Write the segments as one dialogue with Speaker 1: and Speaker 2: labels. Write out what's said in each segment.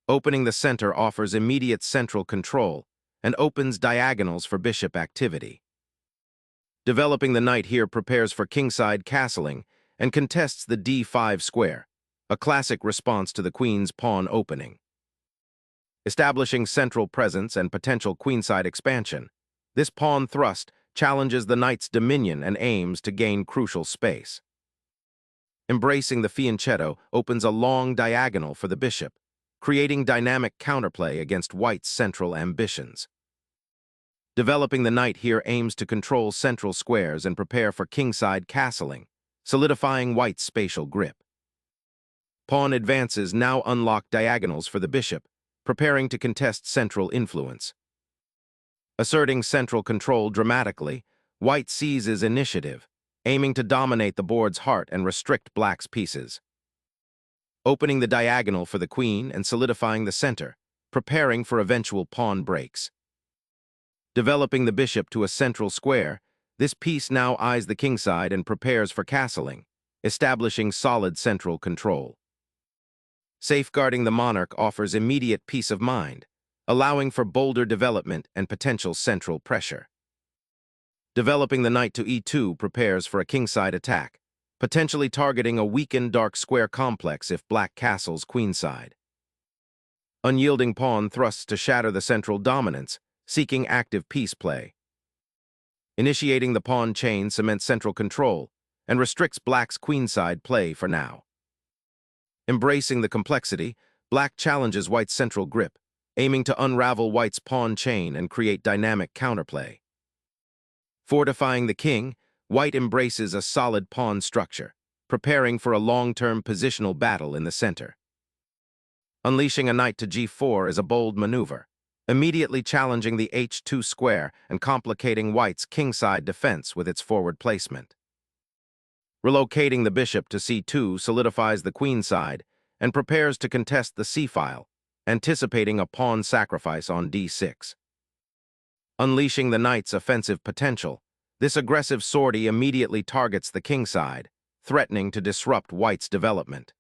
Speaker 1: Opening the center offers immediate central control and opens diagonals for bishop activity. Developing the knight here prepares for kingside castling and contests the d5 square, a classic response to the queen's pawn opening. Establishing central presence and potential queenside expansion, this pawn thrust challenges the knight's dominion and aims to gain crucial space. Embracing the fianchetto opens a long diagonal for the bishop, creating dynamic counterplay against white's central ambitions. Developing the knight here aims to control central squares and prepare for kingside castling, solidifying white's spatial grip. Pawn advances now unlock diagonals for the bishop, preparing to contest central influence. Asserting central control dramatically, white seizes initiative, aiming to dominate the board's heart and restrict black's pieces. Opening the diagonal for the queen and solidifying the center, preparing for eventual pawn breaks. Developing the bishop to a central square, this piece now eyes the kingside and prepares for castling, establishing solid central control. Safeguarding the monarch offers immediate peace of mind, allowing for bolder development and potential central pressure. Developing the knight to e2 prepares for a kingside attack, potentially targeting a weakened dark square complex if black castles queenside. Unyielding pawn thrusts to shatter the central dominance, seeking active piece play. Initiating the pawn chain cements central control and restricts black's queenside play for now. Embracing the complexity, black challenges white's central grip, aiming to unravel white's pawn chain and create dynamic counterplay. Fortifying the king, white embraces a solid pawn structure, preparing for a long-term positional battle in the center. Unleashing a knight to g4 is a bold maneuver, immediately challenging the h2 square and complicating white's kingside defense with its forward placement. Relocating the bishop to c2 solidifies the queenside and prepares to contest the c-file, anticipating a pawn sacrifice on d6. Unleashing the knight's offensive potential, this aggressive sortie immediately targets the kingside, threatening to disrupt white's development.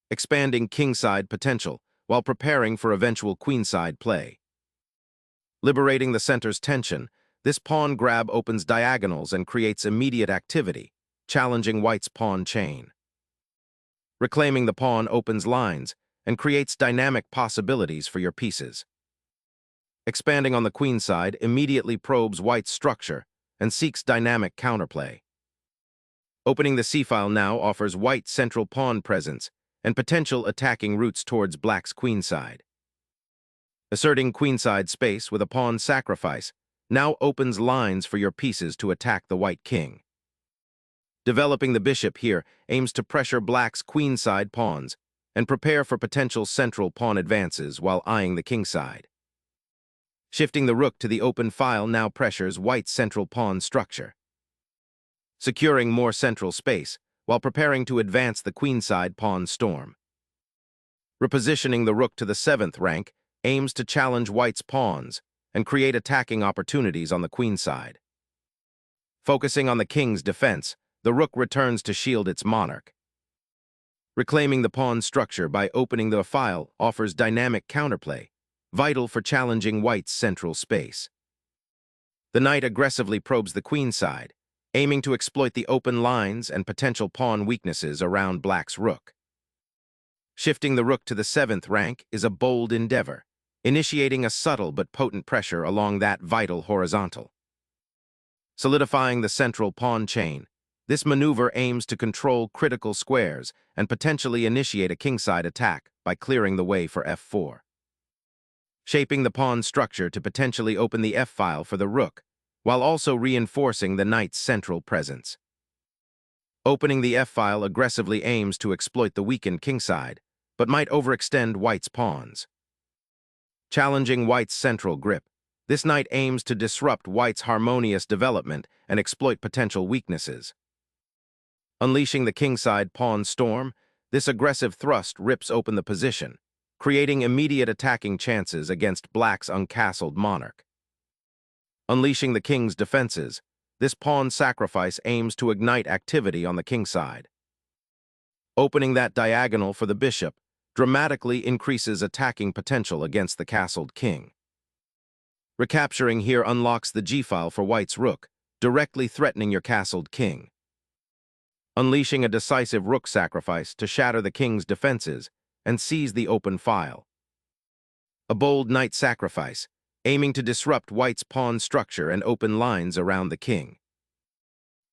Speaker 1: Expanding kingside potential while preparing for eventual queenside play. Liberating the center's tension, this pawn grab opens diagonals and creates immediate activity, challenging white's pawn chain. Reclaiming the pawn opens lines and creates dynamic possibilities for your pieces. Expanding on the queenside immediately probes white's structure and seeks dynamic counterplay. Opening the c-file now offers white central pawn presence and potential attacking routes towards black's queenside. Asserting queenside space with a pawn sacrifice now opens lines for your pieces to attack the white king. Developing the bishop here aims to pressure black's queenside pawns and prepare for potential central pawn advances while eyeing the kingside. Shifting the rook to the open file now pressures white's central pawn structure. Securing more central space while preparing to advance the queenside pawn storm. Repositioning the rook to the 7th rank aims to challenge white's pawns and create attacking opportunities on the queenside. Focusing on the king's defense, the rook returns to shield its monarch. Reclaiming the pawn structure by opening the file offers dynamic counterplay, vital for challenging white's central space. The knight aggressively probes the queenside, aiming to exploit the open lines and potential pawn weaknesses around black's rook. Shifting the rook to the 7th rank is a bold endeavor, initiating a subtle but potent pressure along that vital horizontal. Solidifying the central pawn chain, this maneuver aims to control critical squares and potentially initiate a kingside attack by clearing the way for f4. Shaping the pawn structure to potentially open the f-file for the rook, while also reinforcing the knight's central presence. Opening the f-file aggressively aims to exploit the weakened kingside, but might overextend white's pawns. Challenging white's central grip, this knight aims to disrupt white's harmonious development and exploit potential weaknesses. Unleashing the kingside pawn storm, this aggressive thrust rips open the position, creating immediate attacking chances against black's uncastled monarch. Unleashing the king's defenses, this pawn sacrifice aims to ignite activity on the kingside. Opening that diagonal for the bishop dramatically increases attacking potential against the castled king. Recapturing here unlocks the g-file for white's rook, directly threatening your castled king. Unleashing a decisive rook sacrifice to shatter the king's defenses and seize the open file. A bold knight sacrifice, aiming to disrupt white's pawn structure and open lines around the king.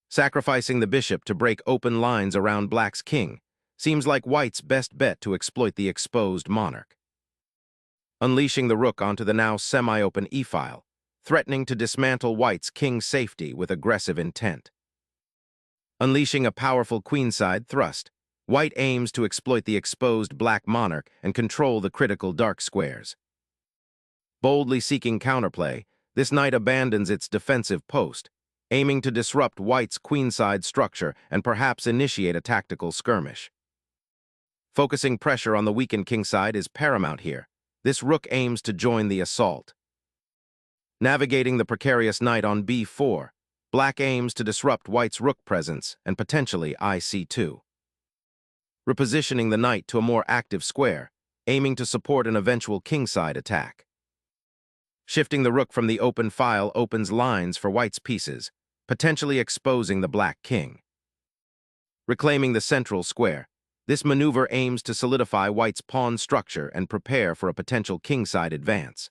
Speaker 1: Sacrificing the bishop to break open lines around black's king seems like white's best bet to exploit the exposed monarch. Unleashing the rook onto the now semi-open e-file, threatening to dismantle white's king's safety with aggressive intent. Unleashing a powerful queenside thrust, white aims to exploit the exposed black monarch and control the critical dark squares. Boldly seeking counterplay, this knight abandons its defensive post, aiming to disrupt white's queenside structure and perhaps initiate a tactical skirmish. Focusing pressure on the weakened kingside is paramount here. This rook aims to join the assault. Navigating the precarious knight on b4, black aims to disrupt white's rook presence and potentially ic2. Repositioning the knight to a more active square, aiming to support an eventual kingside attack. Shifting the rook from the open file opens lines for white's pieces, potentially exposing the black king. Reclaiming the central square, this maneuver aims to solidify white's pawn structure and prepare for a potential kingside advance.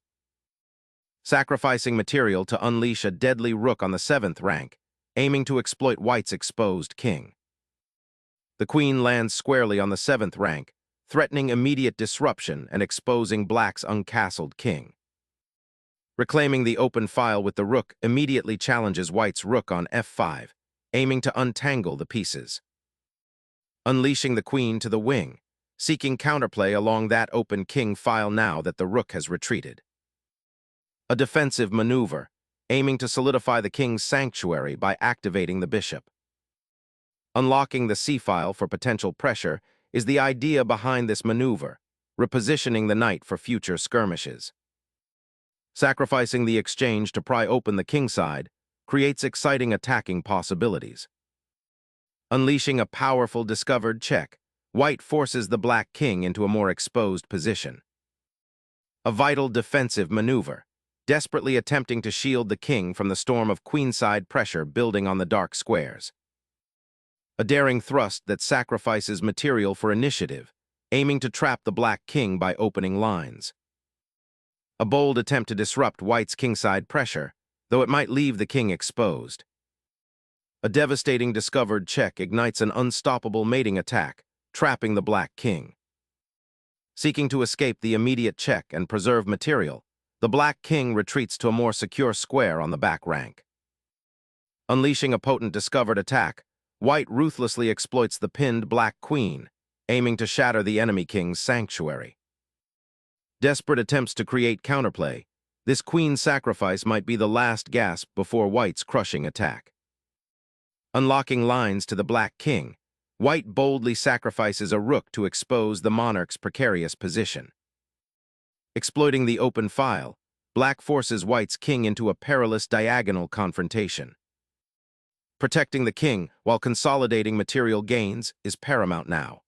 Speaker 1: Sacrificing material to unleash a deadly rook on the 7th rank, aiming to exploit white's exposed king. The queen lands squarely on the 7th rank, threatening immediate disruption and exposing black's uncastled king. Reclaiming the open file with the rook immediately challenges white's rook on f5, aiming to untangle the pieces. Unleashing the queen to the wing, seeking counterplay along that open king file now that the rook has retreated. A defensive maneuver, aiming to solidify the king's sanctuary by activating the bishop. Unlocking the c-file for potential pressure is the idea behind this maneuver, repositioning the knight for future skirmishes. Sacrificing the exchange to pry open the kingside creates exciting attacking possibilities. Unleashing a powerful discovered check, white forces the black king into a more exposed position. A vital defensive maneuver, desperately attempting to shield the king from the storm of queenside pressure building on the dark squares. A daring thrust that sacrifices material for initiative, aiming to trap the black king by opening lines. A bold attempt to disrupt white's kingside pressure, though it might leave the king exposed. A devastating discovered check ignites an unstoppable mating attack, trapping the black king. Seeking to escape the immediate check and preserve material, the black king retreats to a more secure square on the back rank. Unleashing a potent discovered attack, white ruthlessly exploits the pinned black queen, aiming to shatter the enemy king's sanctuary. Desperate attempts to create counterplay, this queen sacrifice might be the last gasp before white's crushing attack. Unlocking lines to the black king, white boldly sacrifices a rook to expose the monarch's precarious position. Exploiting the open file, black forces white's king into a perilous diagonal confrontation. Protecting the king while consolidating material gains is paramount now.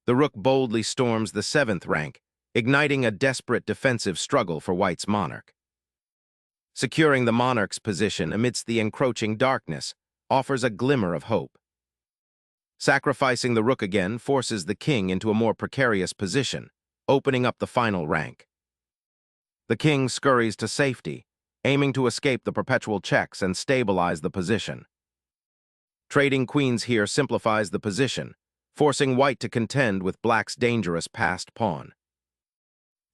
Speaker 1: The rook boldly storms the 7th rank, igniting a desperate defensive struggle for white's monarch. Securing the monarch's position amidst the encroaching darkness offers a glimmer of hope. Sacrificing the rook again forces the king into a more precarious position, opening up the final rank. The king scurries to safety, aiming to escape the perpetual checks and stabilize the position. Trading queens here simplifies the position, forcing white to contend with black's dangerous passed pawn.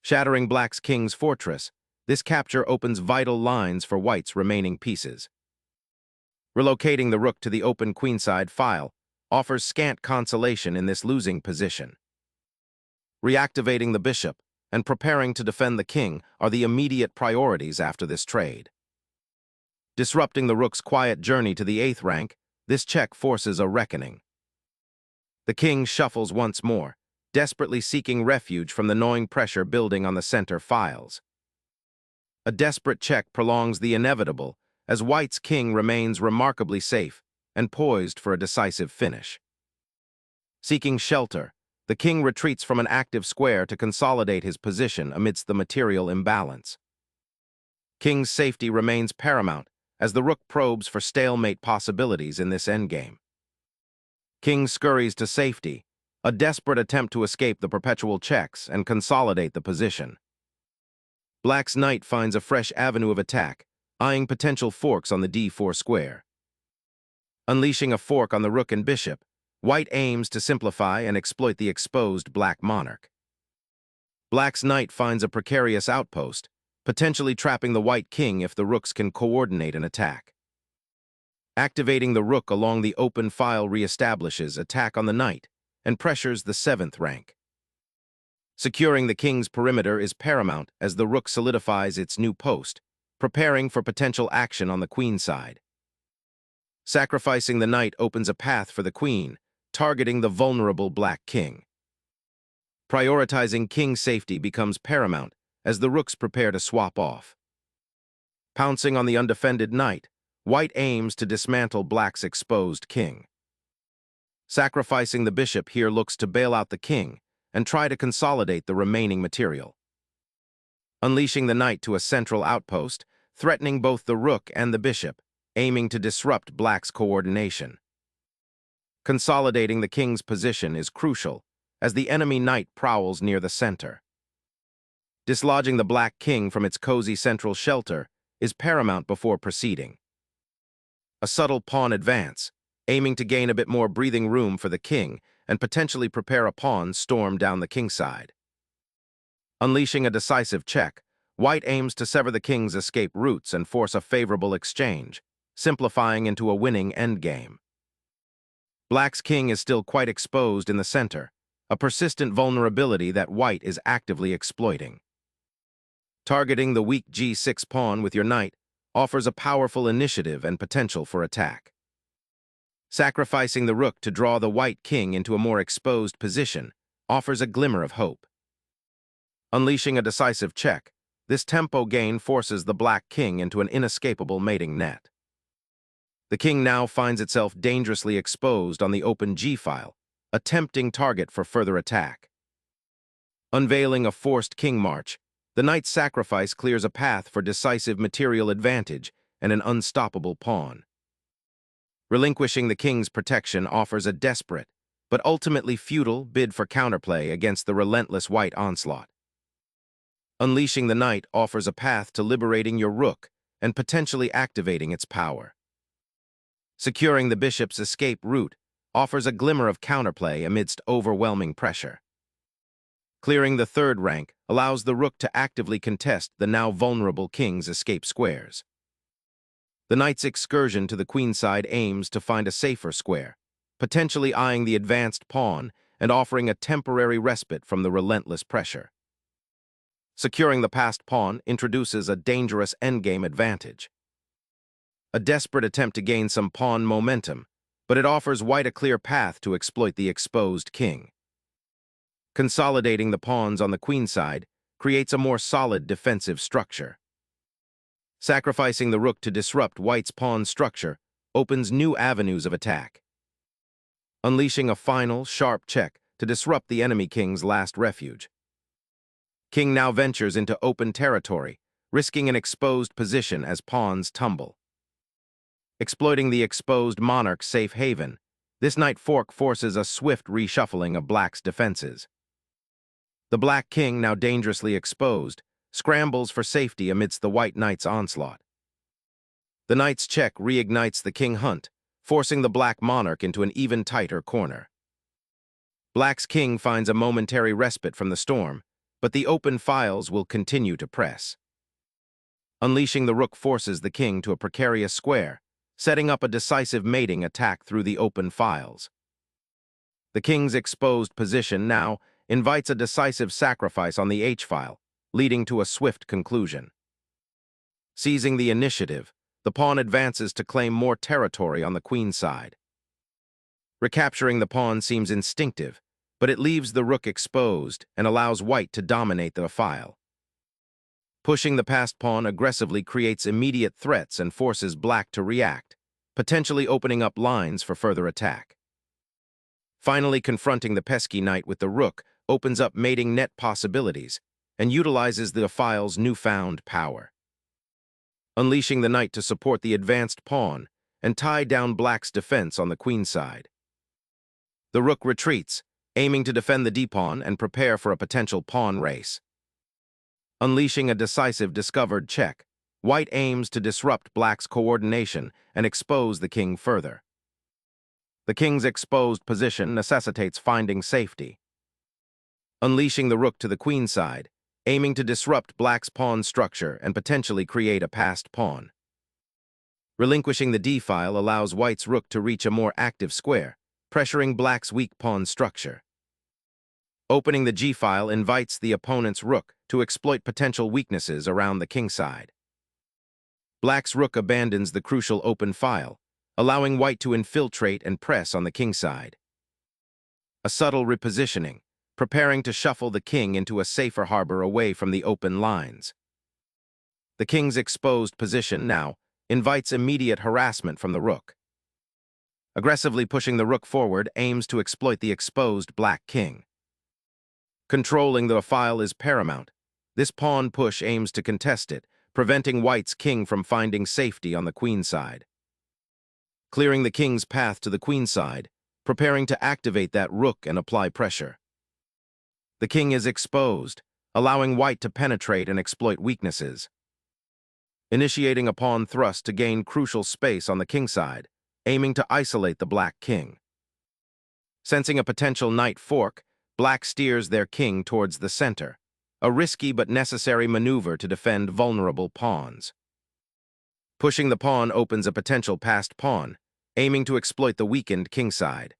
Speaker 1: Shattering black's king's fortress, this capture opens vital lines for white's remaining pieces. Relocating the rook to the open queenside file offers scant consolation in this losing position. Reactivating the bishop and preparing to defend the king are the immediate priorities after this trade. Disrupting the rook's quiet journey to the 8th rank, this check forces a reckoning. The king shuffles once more, desperately seeking refuge from the gnawing pressure building on the center files. A desperate check prolongs the inevitable, as white's king remains remarkably safe and poised for a decisive finish. Seeking shelter, The king retreats from an active square to consolidate his position amidst the material imbalance. King's safety remains paramount as the rook probes for stalemate possibilities in this endgame. King scurries to safety, a desperate attempt to escape the perpetual checks and consolidate the position. Black's knight finds a fresh avenue of attack, eyeing potential forks on the d4 square. Unleashing a fork on the rook and bishop, white aims to simplify and exploit the exposed black monarch. Black's knight finds a precarious outpost, potentially trapping the white king if the rooks can coordinate an attack. Activating the rook along the open file reestablishes attack on the knight and pressures the 7th rank. Securing the king's perimeter is paramount as the rook solidifies its new post, preparing for potential action on the queen side. Sacrificing the knight opens a path for the queen, targeting the vulnerable black king. Prioritizing king safety becomes paramount as the rooks prepare to swap off. Pouncing on the undefended knight, white aims to dismantle black's exposed king. Sacrificing the bishop here looks to bail out the king and try to consolidate the remaining material. Unleashing the knight to a central outpost, threatening both the rook and the bishop, aiming to disrupt black's coordination. Consolidating the king's position is crucial as the enemy knight prowls near the center. Dislodging the black king from its cozy central shelter is paramount before proceeding. A subtle pawn advance, aiming to gain a bit more breathing room for the king and potentially prepare a pawn storm down the kingside. Unleashing a decisive check, white aims to sever the king's escape routes and force a favorable exchange, simplifying into a winning endgame. Black's king is still quite exposed in the center, a persistent vulnerability that white is actively exploiting. Targeting the weak g6 pawn with your knight offers a powerful initiative and potential for attack. Sacrificing the rook to draw the white king into a more exposed position offers a glimmer of hope. Unleashing a decisive check, this tempo gain forces the black king into an inescapable mating net. The king now finds itself dangerously exposed on the open g-file, a tempting target for further attack. Unveiling a forced king march, the knight's sacrifice clears a path for decisive material advantage and an unstoppable pawn. Relinquishing the king's protection offers a desperate, but ultimately futile, bid for counterplay against the relentless white onslaught. Unleashing the knight offers a path to liberating your rook and potentially activating its power. Securing the bishop's escape route offers a glimmer of counterplay amidst overwhelming pressure. Clearing the 3rd rank allows the rook to actively contest the now vulnerable king's escape squares. The knight's excursion to the queenside aims to find a safer square, potentially eyeing the advanced pawn and offering a temporary respite from the relentless pressure. Securing the passed pawn introduces a dangerous endgame advantage. A desperate attempt to gain some pawn momentum, but it offers white a clear path to exploit the exposed king. Consolidating the pawns on the queenside creates a more solid defensive structure. Sacrificing the rook to disrupt white's pawn structure opens new avenues of attack. Unleashing a final, sharp check to disrupt the enemy king's last refuge. King now ventures into open territory, risking an exposed position as pawns tumble. Exploiting the exposed monarch's safe haven, this knight fork forces a swift reshuffling of black's defenses. The black king, now dangerously exposed, scrambles for safety amidst the white knight's onslaught. The knight's check reignites the king hunt, forcing the black monarch into an even tighter corner. Black's king finds a momentary respite from the storm, but the open files will continue to press. Unleashing the rook forces the king to a precarious square, setting up a decisive mating attack through the open files. The king's exposed position now invites a decisive sacrifice on the h-file, leading to a swift conclusion. Seizing the initiative, the pawn advances to claim more territory on the queen's side. Recapturing the pawn seems instinctive, but it leaves the rook exposed and allows white to dominate the file. Pushing the passed pawn aggressively creates immediate threats and forces black to react, potentially opening up lines for further attack. Finally confronting the pesky knight with the rook opens up mating net possibilities and utilizes the file's newfound power. Unleashing the knight to support the advanced pawn and tie down black's defense on the queen side. The rook retreats, aiming to defend the d-pawn and prepare for a potential pawn race. Unleashing a decisive discovered check, white aims to disrupt black's coordination and expose the king further. The king's exposed position necessitates finding safety. Unleashing the rook to the queen side, aiming to disrupt black's pawn structure and potentially create a passed pawn. Relinquishing the d-file allows white's rook to reach a more active square, pressuring black's weak pawn structure. Opening the g-file invites the opponent's rook to exploit potential weaknesses around the king side. Black's rook abandons the crucial open file, allowing white to infiltrate and press on the king side. A subtle repositioning, preparing to shuffle the king into a safer harbor away from the open lines. The king's exposed position now invites immediate harassment from the rook. Aggressively pushing the rook forward aims to exploit the exposed black king. Controlling the file is paramount. This pawn push aims to contest it, preventing white's king from finding safety on the queen side. Clearing the king's path to the queen side, preparing to activate that rook and apply pressure. The king is exposed, allowing white to penetrate and exploit weaknesses. Initiating a pawn thrust to gain crucial space on the king side, aiming to isolate the black king. Sensing a potential knight fork, black steers their king towards the center, a risky but necessary maneuver to defend vulnerable pawns. Pushing the pawn opens a potential passed pawn, aiming to exploit the weakened king side.